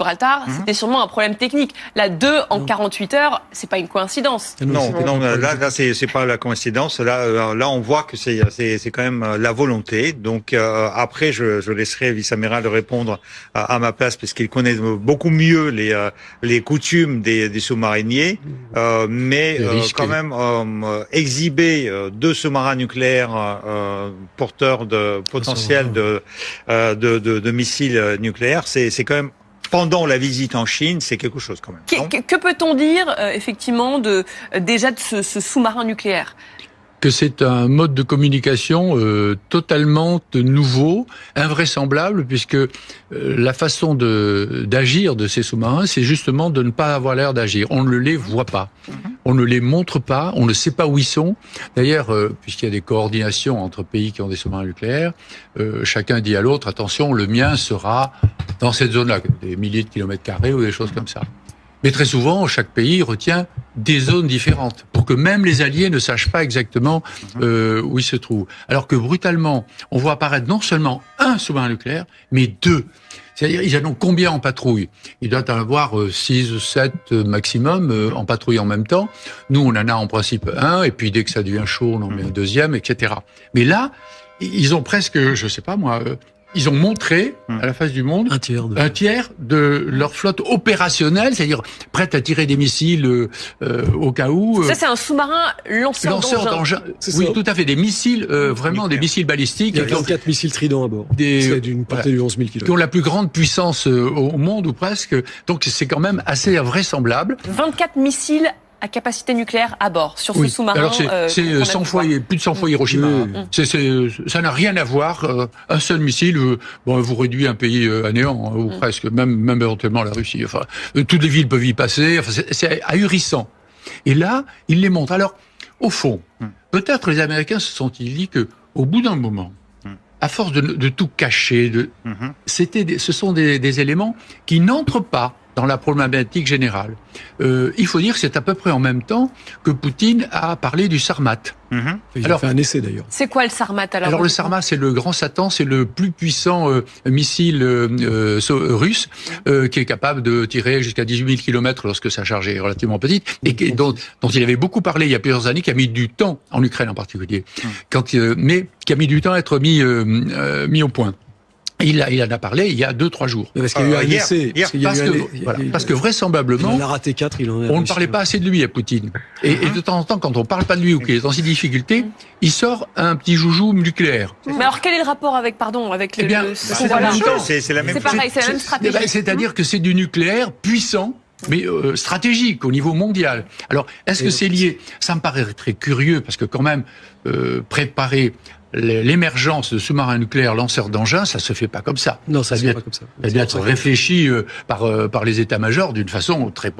Gibraltar, c'était sûrement un problème technique. Là, 2 en 48 heures, c'est pas une coïncidence. Non, là, c'est pas la coïncidence. Là, on voit que c'est quand même la volonté. Donc après, je laisserai vice-amiral répondre à ma place parce qu'il connaît beaucoup mieux les coutumes des sous-mariniers. Mais quand même, exhiber 2 sous-marins nucléaires porteurs de potentiel de missiles nucléaires, c'est quand même. Pendant la visite en Chine, c'est quelque chose quand même. Que peut-on dire effectivement déjà de ce sous-marin nucléaire ? Que c'est un mode de communication totalement nouveau, invraisemblable, puisque la façon d'agir de ces sous-marins, c'est justement de ne pas avoir l'air d'agir. On ne les voit pas, on ne les montre pas, on ne sait pas où ils sont. D'ailleurs, puisqu'il y a des coordinations entre pays qui ont des sous-marins nucléaires, chacun dit à l'autre, attention, le mien sera dans cette zone-là, des milliers de kilomètres carrés ou des choses comme ça. Mais très souvent, chaque pays retient des zones différentes pour que même les alliés ne sachent pas exactement où ils se trouvent. Alors que brutalement, on voit apparaître non seulement un sous-marin nucléaire, mais 2. C'est-à-dire, ils en ont combien en patrouille ? Il doit en avoir 6 ou 7 maximum en patrouille en même temps. Nous, on en a en principe un, et puis dès que ça devient chaud, on en met un deuxième, etc. Mais là, ils ont presque, je sais pas moi... Ils ont montré à la face du monde un tiers de leur flotte opérationnelle, c'est-à-dire prête à tirer des missiles au cas où. Ça, c'est un sous-marin lanceur d'engins. Oui, tout à fait, des missiles, vraiment des missiles balistiques. Il y a 24 missiles Trident à bord. C'est d'une portée de 11 000 km. Qui ont la plus grande puissance au monde, ou presque. Donc c'est quand même assez invraisemblable. 24 missiles à capacité nucléaire à bord sur ce sous-marin. Alors c'est 100 fois, plus de 100 fois Hiroshima. Ça n'a rien à voir. Un seul missile, vous réduit un pays à néant, ou presque, même éventuellement la Russie. Enfin, toutes les villes peuvent y passer. Enfin, c'est ahurissant. Et là, ils les montrent. Alors, au fond, peut-être les Américains se sont-ils dit que, au bout d'un moment, à force de tout cacher, ce sont des éléments qui n'entrent pas dans la problématique générale. Il faut dire que c'est à peu près en même temps que Poutine a parlé du Sarmat. Il a fait un essai d'ailleurs. C'est quoi le Sarmat alors le Sarmat, c'est le grand Satan, c'est le plus puissant missile russe qui est capable de tirer jusqu'à 18 000 km lorsque sa charge est relativement petite et dont il avait beaucoup parlé il y a plusieurs années, qui a mis du temps, en Ukraine en particulier, mais qui a mis du temps à être mis au point. Il en a parlé il y a 2-3 jours. Parce qu'il y a eu un essai. Parce que vraisemblablement, il en a raté 4, on ne parlait pas assez de lui à Poutine. Et de temps en temps, quand on parle pas de lui ou qu'il est dans ses difficultés, il sort un petit joujou nucléaire. Mais alors quel est le rapport avec c'est la même chose. C'est pareil, c'est la même stratégie. C'est-à-dire que c'est du nucléaire puissant, mais stratégique au niveau mondial. Alors, est-ce que c'est lié ? Ça me paraît très curieux, parce que quand même, préparer l'émergence de sous-marins nucléaires lanceurs d'engins, ça se fait pas comme ça. Non, ça se fait pas comme ça. Ça doit être réfléchi par les états-majors d'une façon très